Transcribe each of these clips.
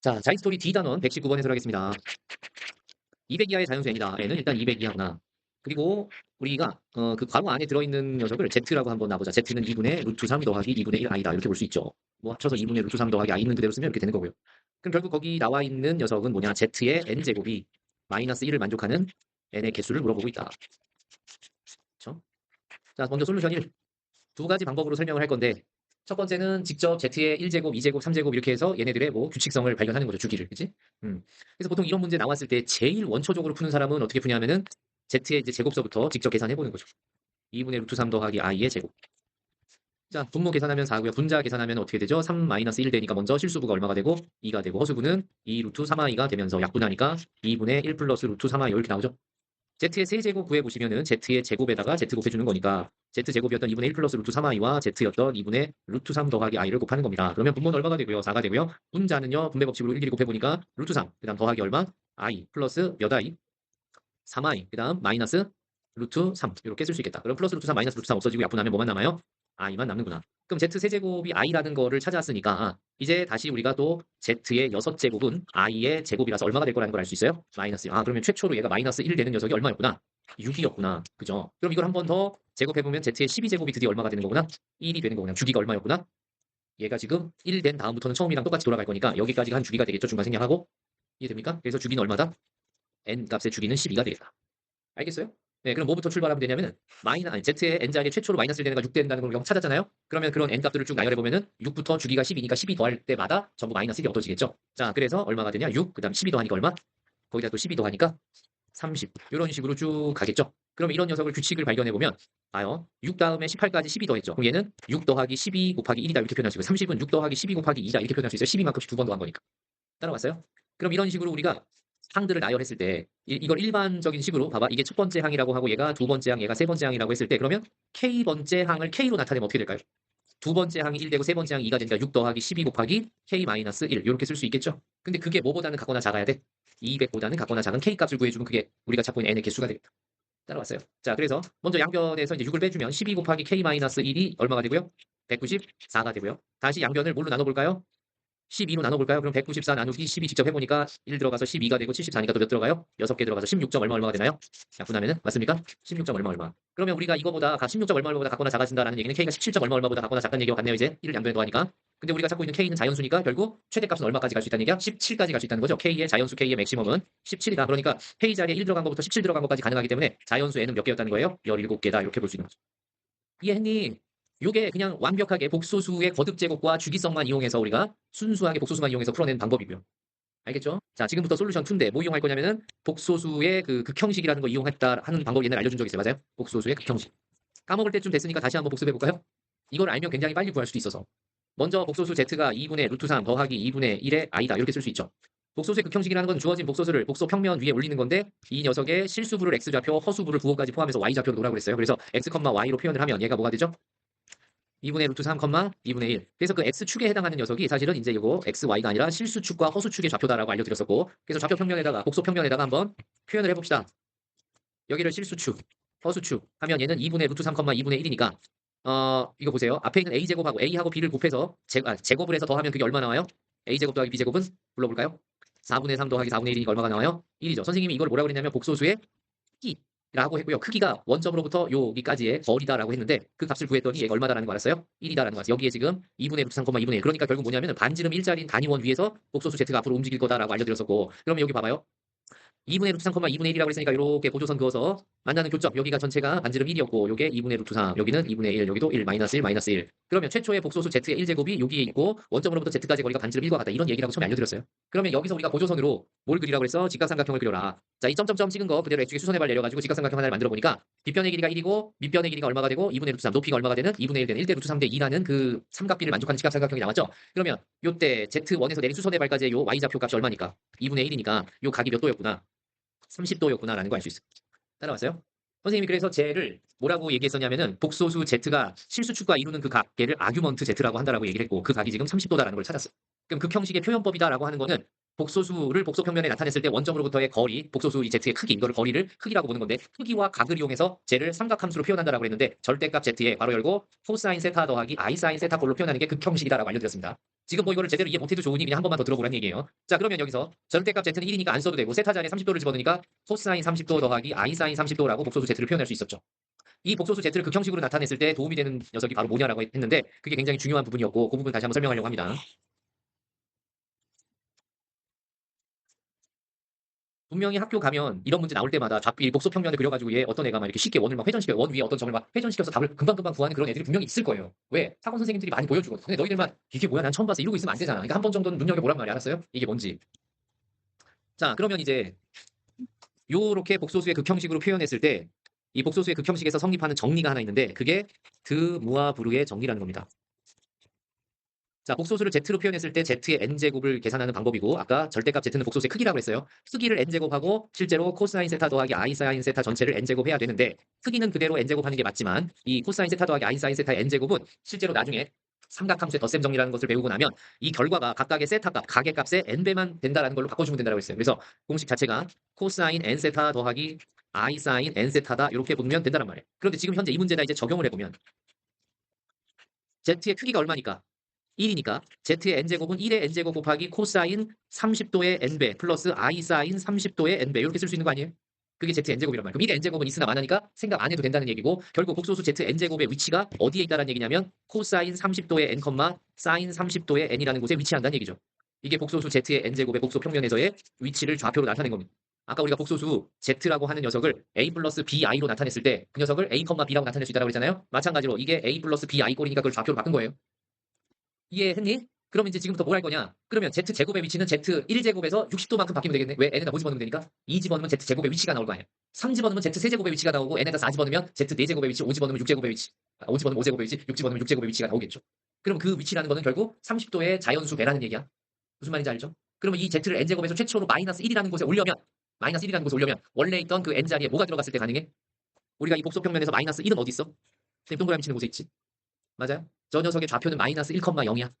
자, 자이스토리 D단원 119번 해설하겠습니다. 200 이하의 자연수 n이다. n은 일단 200 이하구나. 그리고 우리가 그 괄호 안에 들어있는 녀석을 z라고 한번 놔보자. z는 2분의 루트 3 더하기 2분의 1 i다. 이렇게 볼 수 있죠. 뭐 합쳐서 2분의 루트 3 더하기 i 있는 그대로 쓰면 이렇게 되는 거고요. 그럼 결국 거기 나와 있는 녀석은 뭐냐? z의 n제곱이 마이너스 1을 만족하는 n의 개수를 물어보고 있다. 그렇죠? 자, 먼저 솔루션 1. 두 가지 방법으로 설명을 할 건데 첫 번째는 직접 z의 1제곱, 2제곱, 3제곱 이렇게 해서 얘네들의 뭐 규칙성을 발견하는 거죠. 주기를. 그치? 그래서 보통 이런 문제 나왔을 때 제일 원초적으로 푸는 사람은 어떻게 푸냐면은 z의 이제 제곱서부터 직접 계산해 보는 거죠. 2분의 루트 3 더하기 i의 제곱. 자, 분모 계산하면 4고요. 분자 계산하면 어떻게 되죠? 3 마이너스 1 되니까 먼저 실수부가 얼마가 되고 2가 되고 허수부는 2 루트 3i가 되면서 약분하니까 2분의 1 플러스 루트 3i 이렇게 나오죠. z의 세제곱 구해보시면은 z의 제곱에다가 z 곱해주는 거니까 z제곱이었던 2분의 1 플러스 루트 3i와 z였던 2분의 루트 3 더하기 i를 곱하는 겁니다. 그러면 분모는 얼마가 되고요? 4가 되고요. 분자는요. 분배 법칙으로 일일이 곱해보니까 루트 3, 그 다음 더하기 얼마? i 플러스 몇 i? 3i, 그 다음 마이너스 루트 3 이렇게 쓸 수 있겠다. 그럼 플러스 루트 3 마이너스 루트 3 없어지고 약분하면 뭐만 남아요? i만 남는구나. 그럼 z 세제곱이 i라는 거를 찾아왔으니까 이제 다시 우리가 또 z의 6제곱은 i의 제곱이라서 얼마가 될 거라는 걸 알 수 있어요? 마이너스. 그러면 최초로 얘가 마이너스 1 되는 녀석이 얼마였구나? 6이었구나. 그죠? 그럼 이걸 한 번 더 제곱해보면 z의 12제곱이 드디어 얼마가 되는 거구나? 1이 되는 거구나. 주기가 얼마였구나? 얘가 지금 1 된 다음부터는 처음이랑 똑같이 돌아갈 거니까 여기까지가 한 주기가 되겠죠? 중간 생략하고. 이해됩니까? 그래서 주기는 얼마다? n 값의 주기는 12가 되겠다. 알겠어요? 네, 그럼 뭐부터 출발하면 되냐면은 z의 n자리에 최초로 마이너스 1 되는 거 6 된다는 걸 찾았잖아요. 그러면 그런 n 값들을 쭉 나열해 보면은 6부터 주기가 12니까 12 더할 때마다 전부 마이너스 1이 얻어지겠죠. 자, 그래서 얼마가 되냐? 6, 그다음 12 더하니까 얼마? 거기다 또 12 더하니까 30. 이런 식으로 쭉 가겠죠. 그럼 이런 녀석을 규칙을 발견해 보면 봐요. 6 다음에 18까지 12 더했죠. 그럼 얘는 6 더하기 12 곱하기 1이다 이렇게 표현할 수 있고 30은 6 더하기 12 곱하기 2다 이렇게 표현할 수 있어요. 12만큼씩 두 번 더한 거니까. 따라왔어요? 그럼 이런 식으로 우리가 항들을 나열했을 때 이걸 일반적인 식으로 봐봐. 이게 첫 번째 항이라고 하고 얘가 두 번째 항, 얘가 세 번째 항이라고 했을 때 그러면 K번째 항을 K로 나타내면 어떻게 될까요? 두 번째 항이 1 되고 세 번째 항이 2가 되니까 6 더하기 12 곱하기 K 마이너스 1 이렇게 쓸 수 있겠죠? 근데 그게 뭐보다는 같거나 작아야 돼? 200보다는 같거나 작은 K 값을 구해주면 그게 우리가 찾고 있는 N의 개수가 되겠다. 따라왔어요. 자, 그래서 먼저 양변에서 이제 6을 빼주면 12 곱하기 K 마이너스 1이 얼마가 되고요? 194가 되고요. 다시 양변을 뭘로 나눠볼까요? 12로 나눠볼까요? 그럼 194 나누기 12 직접 해보니까 1 들어가서 12가 되고 74니까 또 몇 들어가요? 6개 들어가서 16점 얼마가 되나요? 약분하면은 맞습니까? 16점 얼마. 그러면 우리가 이거보다 16점 얼마보다 같거나 작아진다라는 얘기는 K가 17점 얼마보다 같거나 작다는 얘기와 같네요. 이제 1을 양변에 더하니까. 근데 우리가 찾고 있는 K는 자연수니까 결국 최대값은 얼마까지 갈 수 있다는 얘기야? 17까지 갈 수 있다는 거죠. K의 자연수 K의 맥시멈은 17이다. 그러니까 K 자리에 1 들어간 것부터 17 들어간 것까지 가능하기 때문에 자연수 N은 몇 개였다는 거예요? 17개다. 이렇게 볼 수 있는 거죠. 이해했니? 요게 그냥 완벽하게 복소수의 거듭 제곱과 주기성만 이용해서 우리가 순수하게 복소수만 이용해서 풀어낸 방법이고요. 알겠죠? 자, 지금부터 솔루션 2인데 뭐 이용할 거냐면은 복소수의 그 극형식이라는 거 이용했다 하는 방법 옛날에 알려준 적 있어요. 맞아요? 복소수의 극형식. 까먹을 때쯤 됐으니까 다시 한번 복습해 볼까요? 이걸 알면 굉장히 빨리 구할 수도 있어서. 먼저 복소수 z가 2분의 루트 3 더하기 2분의 1의 i다 이렇게 쓸 수 있죠. 복소수의 극형식이라는 건 주어진 복소수를 복소 평면 위에 올리는 건데 이 녀석의 실수부를 x좌표, 허수부를 부호까지 포함해서 y좌표로 놓으라고 그랬어요. 그래서 x, y로 표현을 하면 얘가 뭐가 되죠? 2분의 루트 3, 2분의 1. 그래서 그 x축에 해당하는 녀석이 사실은 이제 이거 x, y가 아니라 실수축과 허수축의 좌표다라고 알려드렸었고 그래서 좌표 평면에다가 복소 평면에다가 한번 표현을 해봅시다. 여기를 실수축, 허수축 하면 얘는 2분의 루트 3, 2분의 1이니까 이거 보세요. 앞에 있는 a제곱하고 a하고 b를 곱해서 제곱을 해서 더하면 그게 얼마 나와요? a제곱 더하기 b제곱은 불러볼까요? 4분의 3 더하기 4분의 1이니까 얼마가 나와요? 1이죠. 선생님이 이걸 뭐라고 그랬냐면 복소수의 크기라고 했고요. 크기가 원점으로부터 여기까지의 거리다라고 했는데 그 값을 구했더니 얘가 얼마다라는 거 알았어요? 1이다라는 거 알았어요. 여기에 지금 2분의 루트 3, 2분의 1. 그러니까 결국 뭐냐면 반지름 일자리인 단위원 위에서 복소수 z가 앞으로 움직일 거다라고 알려드렸었고 그러면 여기 봐봐요. 2분의 루트 3, 2분의 1이라고 했으니까 이렇게 보조선 그어서 만나는 교점 여기가 전체가 반지름 1이었고 요게 2분의 루트 3 여기는 2분의 1 여기도 1 마이너스 1 마이너스 1 그러면 최초의 복소수 z의 1제곱이 여기에 있고 원점으로부터 z까지 거리가 반지름 1과 같다 이런 얘기라고 처음에 알려드렸어요. 그러면 여기서 우리가 보조선으로 뭘 그리라고 그랬어? 직각삼각형을 그려라. 자, 이 점점점 찍은 거 그대로 x축에 수선의 발 내려가지고 직각삼각형 하나를 만들어 보니까 뒷변의 길이가 1이고 밑변의 길이가 얼마가 되고 2분의 루트 3 높이가 얼마가 되는 2분의 1 되는 1대 루트 3대 2라는 그 삼각비를 만족하는 직각삼각형이 나왔죠. 그러면 요때 z1에서 내린 수선의 발까지의 요 y좌표 값이 얼마니까 2분의 1이니까 요 각이 몇 도였구나 30도였구나라는 거 알 수 있어요. 따라왔어요? 선생님이 그래서 쟤를 뭐라고 얘기했었냐면은 복소수 z가 실수축과 이루는 그 각, 걔를 아규먼트 z라고 한다라고 얘기를 했고 그 각이 지금 30도다라는 걸 찾았어요. 그럼 극형식의 표현법이다라고 하는 거는 복소수를 복소 평면에 나타냈을 때 원점으로부터의 거리, 복소수 이 z의 크기, 이거를 거리를 크기라고 보는 건데 크기와 각을 이용해서 쟤를 삼각함수로 표현한다라고 했는데 절대값 z에 괄호 열고 코사인 세타 더하기 i 사인 세타 꼴로 표현하는 게 극형식이다라고 알려드렸습니다. 지금 뭐 이거를 제대로 이해 못해도 좋으니 그냥 한 번만 더 들어보라는 얘기예요. 자, 그러면 여기서 절대값 z는 1이니까 안 써도 되고 세타 자리에 30도를 집어넣으니까 코사인 30도 더하기 i 사인 30도라고 복소수 z를 표현할 수 있었죠. 이 복소수 z를 극형식으로 나타냈을 때 도움이 되는 녀석이 바로 뭐냐라고 했는데 그게 굉장히 중요한 부분이었고 그 부분 다시 한번 설명하려고 합니다. 분명히 학교 가면 이런 문제 나올 때마다 이 복소 평면을 그려가지고 얘 어떤 애가 막 이렇게 쉽게 원을 막 회전시켜 원 위에 어떤 점을 막 회전시켜서 답을 금방금방 구하는 그런 애들이 분명히 있을 거예요. 왜? 학원 선생님들이 많이 보여주거든. 근데 너희들만 이게 뭐야 난 처음 봤어 이러고 있으면 안 되잖아. 그러니까 한 번 정도는 눈여겨보란 말이야. 알았어요? 이게 뭔지. 자, 그러면 이제 요렇게 복소수의 극형식으로 표현했을 때 이 복소수의 극형식에서 성립하는 정리가 하나 있는데 그게 드무아부르의 정리라는 겁니다. 자, 복소수를 z로 표현했을 때 z의 n제곱을 계산하는 방법이고 아까 절대값 z는 복소수의 크기라고 했어요. 크기를 n제곱하고 실제로 코사인 세타 더하기 i 사인 세타 전체를 n제곱 해야 되는데 크기는 그대로 n제곱 하는 게 맞지만 이 코사인 세타 더하기 i 사인 세타의 n제곱은 실제로 나중에 삼각함수의 덧셈 정리라는 것을 배우고 나면 이 결과가 각각의 세타 값, 각의 값의 n배만 된다라는 걸로 바꿔주면 된다고 했어요. 그래서 공식 자체가 코사인 n 세타 더하기 i 사인 n 세타다 이렇게 보면 된다는 말이에요. 그런데 지금 현재 이 문제다 이제 적용을 해보면 z의 크기가 얼마니까? 1이니까 z의 n제곱은 1의 n제곱 곱하기 코사인 30도의 n배 플러스 i 사인 30도의 n배 이렇게 쓸 수 있는 거 아니에요? 그게 z n제곱이란 말이에요. 그럼 1의 n제곱은 있으나 마나니까 생각 안 해도 된다는 얘기고 결국 복소수 z n제곱의 위치가 어디에 있다는 얘기냐면 코사인 30도의 n, 사인 30도의 n이라는 곳에 위치한다는 얘기죠. 이게 복소수 z의 n제곱의 복소 평면에서의 위치를 좌표로 나타낸 겁니다. 아까 우리가 복소수 z라고 하는 녀석을 a 플러스 bi로 나타냈을 때 그 녀석을 a, b라고 나타낼 수 있다고 그랬잖아요. 마찬가지로 이게 a 플러스 bi 꼴이니까 그걸 좌표로 바꾼 거예요. 이해했니? 그럼 이제 지금부터 뭘 할 거냐? 그러면 z제곱의 위치는 z1제곱에서 60도만큼 바뀌면 되겠네. 왜? n에다 뭐 집어넣으면 되니까? 2 집어넣으면 z제곱의 위치가 나올 거 아니야. 3 집어넣으면 z3제곱의 위치가 나오고 n에다 4 집어넣으면 z4제곱의 위치, 5 집어넣으면 6제곱의 위치, 5 집어넣으면 5제곱의 위치, 6 집어넣으면 6제곱의 위치가 나오겠죠. 그럼 그 위치라는 거는 결국 30도의 자연수 배라는 얘기야. 무슨 말인지 알죠? 그러면 이 z를 n제곱에서 최초로 마이너스 1이라는 곳에 올려면 원래 있던 그 n자리에 뭐가 들어갔을 때 가능해? 우리가 이 복소평면에서 마이너스 1은 어디 있어? 동그라미 치는 곳에 있지. 맞아요? 저 녀석의 좌표는 마이너스 1,0이야.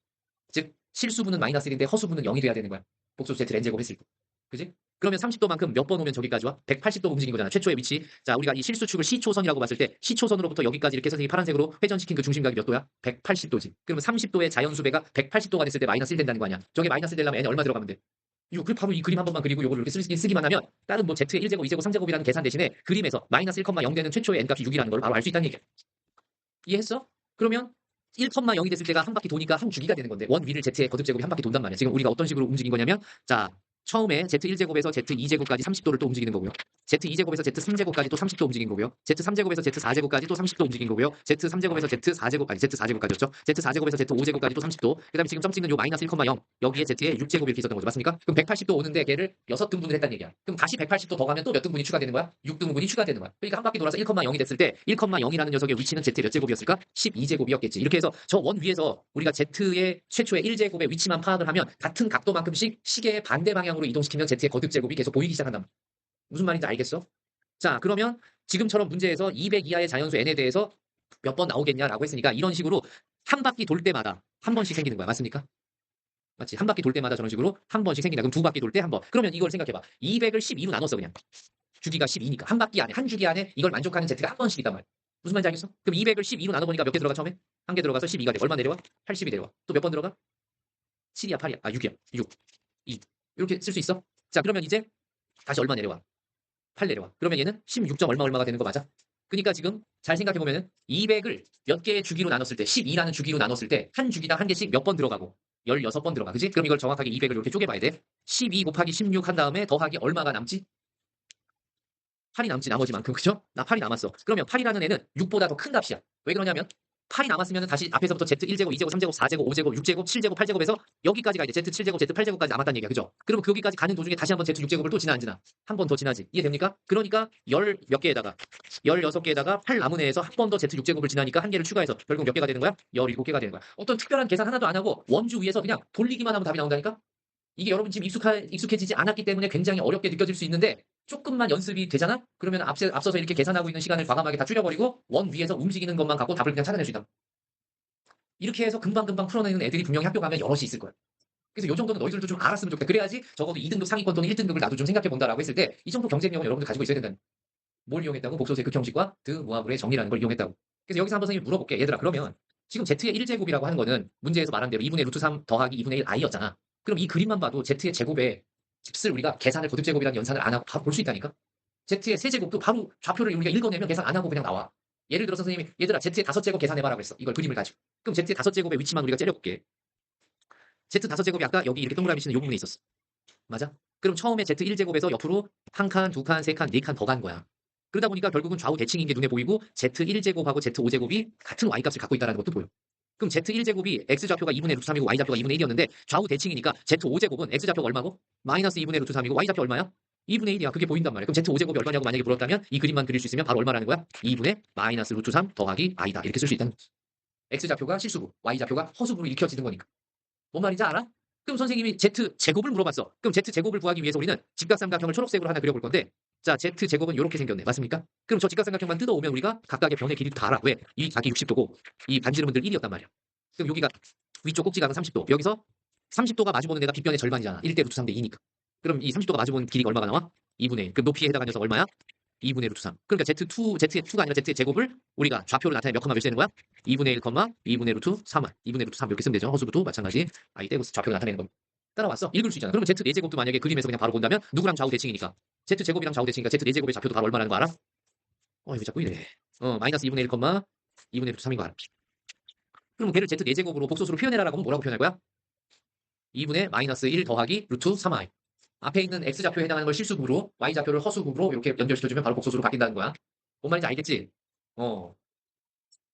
즉 실수분은 마이너스 1인데 허수분은 0이 돼야 되는 거야. 복소수 z n제곱 했을 때. 그지? 그러면 30도만큼 몇 번 오면 저기까지 와? 180도 움직인 거잖아. 최초의 위치. 자, 우리가 이 실수축을 시초선이라고 봤을 때 시초선으로부터 여기까지 이렇게 선생님이 파란색으로 회전시킨 그 중심각이 몇 도야? 180도지. 그러면 30도의 자연수배가 180도가 됐을 때 마이너스 1 된다는 거 아니야. 저게 마이너스 1 되려면 n이 얼마 들어가면 돼? 바로 이 그림 한 번만 그리고 이걸 이렇게 쓰기만 하면 다른 뭐 z의 1제곱, 2제곱, 3제곱이라는 계산 대신에 그림에서 마이너스 1,0 되는 최초의 n값이 6이라는 걸 바로 알 수 있다는 얘기야. 이해했어? 그러면 1,0이 됐을 때가 한 바퀴 도니까 한 주기가 되는 건데 원 위를 z의 거듭제곱이 한 바퀴 돈단 말이야. 지금 우리가 어떤 식으로 움직인 거냐면 자 처음에 z1제곱에서 z2제곱까지 30도를 또 움직이는 거고요. z2제곱에서 z3제곱까지 또 30도 움직인 거고요. z3제곱에서 z4제곱까지 또 30도 움직인 거고요. z3제곱에서 z4제곱까지죠. z4제곱에서 z5제곱까지 또 30도. 그다음에 지금 점 찍는 요 마이너스 1,0 여기에 z의 6제곱이 이렇게 있었던 거죠. 맞습니까? 그럼 180도 오는데 걔를 6등분을 했다는 얘기야. 그럼 다시 180도 더 가면 또 몇 등분이 추가되는 거야? 6등분이 추가되는 거야. 그러니까 한 바퀴 돌아서 1,0이 됐을 때 1,0이라는 녀석의 위치는 z의 몇 제곱이었을까? 12제곱이었겠지. 이렇게 해서 저 원 위에서 우리가 z의 최초의 1제곱의 위치만 파악을 하면 같은 각도만큼씩 시계의 반대 방향으로 이동시키면 z의 거듭제곱이 계속 보이기 시작한다. 무슨 말인지 알겠어? 자, 그러면 지금처럼 문제에서 200 이하의 자연수 n에 대해서 몇 번 나오겠냐라고 했으니까 이런 식으로 한 바퀴 돌 때마다 한 번씩 생기는 거야. 맞습니까? 맞지? 한 바퀴 돌 때마다 저런 식으로 한 번씩 생긴다. 그럼 두 바퀴 돌 때 한 번. 그러면 이걸 생각해봐. 200을 12로 나눴어 그냥. 주기가 12니까. 한 바퀴 안에, 한 주기 안에 이걸 만족하는 z가 한 번씩 있단 말이야. 무슨 말인지 알겠어? 그럼 200을 12로 나눠보니까 몇 개 들어가 처음에? 한 개 들어가서 12가 돼. 얼마 내려와? 80이 내려와. 또 몇 번 들어가? 7이야, 8이야. 아, 6이야. 6, 2. 이렇게 쓸 수 있어? 자, 그러면 이제 다시 얼마 내려와? 8 내려와. 그러면 얘는 16점 얼마가 되는 거 맞아? 그러니까 지금 잘 생각해보면은 200을 몇 개의 주기로 나눴을 때 12라는 주기로 나눴을 때 한 주기당 한 개씩 몇 번 들어가고 16번 들어가. 그지? 그럼 이걸 정확하게 200을 이렇게 쪼개봐야 돼. 12 곱하기 16 한 다음에 더하기 얼마가 남지? 8이 남지 나머지만큼. 그죠? 나 8이 남았어. 그러면 8이라는 애는 6보다 더 큰 값이야. 왜 그러냐면 8이 남았으면 다시 앞에서부터 Z1제곱, 2제곱, 3제곱, 4제곱, 5제곱, 6제곱, 7제곱, 8제곱에서 여기까지가 이제 Z7제곱, Z8제곱까지 남았다는 얘기야. 그죠? 그러면 그 여기까지 가는 도중에 다시 한번 Z6제곱을 또 지나 안 지나? 한 번 더 지나지. 이해됩니까? 그러니까 몇 개에다가 16개에다가 8 남은 애에서 한 번 더 Z6제곱을 지나니까 한 개를 추가해서 결국 몇 개가 되는 거야? 17개가 되는 거야. 어떤 특별한 계산 하나도 안 하고 원주 위에서 그냥 돌리기만 하면 답이 나온다니까? 이게 여러분 지금 익숙해지지 않았기 때문에 굉장히 어렵게 느껴질 수 있는데 조금만 연습이 되잖아? 그러면 앞서서 이렇게 계산하고 있는 시간을 과감하게 다 줄여버리고 원 위에서 움직이는 것만 갖고 답을 그냥 찾아낼 수 있다. 이렇게 해서 금방금방 풀어내는 애들이 분명히 학교 가면 여럿이 있을 거야. 그래서 요 정도는 너희들도 좀 알았으면 좋겠다. 그래야지 적어도 2등급 상위권 또는 1등급을 나도 좀 생각해 본다라고 했을 때 이 정도 경쟁력은 여러분들 가지고 있어야 된다. 뭘 이용했다고? 복소수의 극형식과 드모아블의 정리라는 걸 이용했다고. 그래서 여기서 한번 선생님이 물어볼게. 얘들아 그러면 지금 z의 1제곱이라고 하는 거는 문제에서 말한 대로 2분의 루트 3 더하기 2분의 1 i였잖아. 그럼 이 그림만 봐도 z의 제곱의 집을 우리가 계산을 거듭제곱이라는 연산을 안 하고 바로 볼 수 있다니까? z의 세제곱도 바로 좌표를 우리가 읽어내면 계산 안 하고 그냥 나와. 예를 들어서 선생님이 얘들아 z의 5제곱 계산해봐라 그랬어. 이걸 그림을 가지고. 그럼 z의 5제곱의 위치만 우리가 째려볼게. z 5제곱이 아까 여기 이렇게 동그라미 치는 요 부분에 있었어. 맞아? 그럼 처음에 z 1제곱에서 옆으로 한 칸, 두 칸, 세 칸, 네 칸 더 간 거야. 그러다 보니까 결국은 좌우 대칭인 게 눈에 보이고 z1제곱하고 z5제곱이 같은 y값을 갖고 있다는 것도 보여. 그럼 z1제곱이 x좌표가 2분의 루트 3이고 y좌표가 2분의 1이었는데 좌우 대칭이니까 z5제곱은 x좌표가 얼마고? 마이너스 2분의 루트 3이고 y좌표 얼마야? 2분의 1이야. 그게 보인단 말이야. 그럼 z5제곱이 얼마냐고 만약에 물었다면 이 그림만 그릴 수 있으면 바로 얼마라는 거야? 2분의 마이너스 루트 3 더하기 i다. 이렇게 쓸 수 있다는 거지. x좌표가 실수부, y좌표가 허수부로 읽혀지는 거니까. 뭔 말인지 알아? 그럼 선생님이 z제곱을 물어봤어. 그럼 z제곱을 구하기 위해서 우리는 직각삼각형을 초록색으로 하나 그려볼 건데 자, z제곱은 이렇게 생겼네. 맞습니까? 그럼 저 직각삼각형만 뜯어오면 우리가 각각의 변의 길이도 다 알아. 왜? 이 각이 60도고 이 반지름은 늘 1이었단 말이야. 그럼 여기가 위쪽 꼭지각은 30도. 여기서 30도가 마주보는 애가 빗변의 절반이잖아. 1대 루트 3대 2니까. 그럼 이 30도가 마주보는 길이가 얼마가 나와? 2분의 1. 그럼 높이에 해당하는 녀석 얼마야? 2분의 루트 3. 그러니까 z의2가 아니라 z의 제곱을 우리가 좌표로 나타내 몇 컴마 몇 세는 거야? 2분의 1, 2분의 루트 3을. 2분의 루트 3 이렇게 쓰면 되죠. 허수부도 마찬가지. i 떼고 좌표로 나타내는 겁니다. 따라왔어? 읽을 수 있잖아. 그러면 z 4제곱도 만약에 그림에서 그냥 바로 본다면 누구랑 좌우 대칭이니까 z 제곱이랑 좌우 대칭이니까 z 4제곱의 좌표도 바로 얼마라는 거 알아? 왜 자꾸 이래. 마이너스 2분의 1, 2분의 루트 3인 거 알아. 그럼 걔를 z 4제곱으로 복소수로 표현해라라고 하면 뭐라고 표현할 거야? 2분의 마이너스 1 더하기 루트 3i. 앞에 있는 x좌표에 해당하는 걸 실수급으로 y좌표를 허수급으로 이렇게 연결시켜주면 바로 복소수로 바뀐다는 거야. 뭔 말인지 알겠지?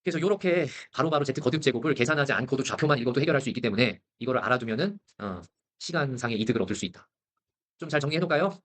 그래서 이렇게 바로바로 z 거듭 제곱을 계산하지 않고도 좌표만 읽어도 해결할 수 있기 때문에 이거를 알아두면은 시간상의 이득을 얻을 수 있다. 좀 잘 정리해 놓을까요?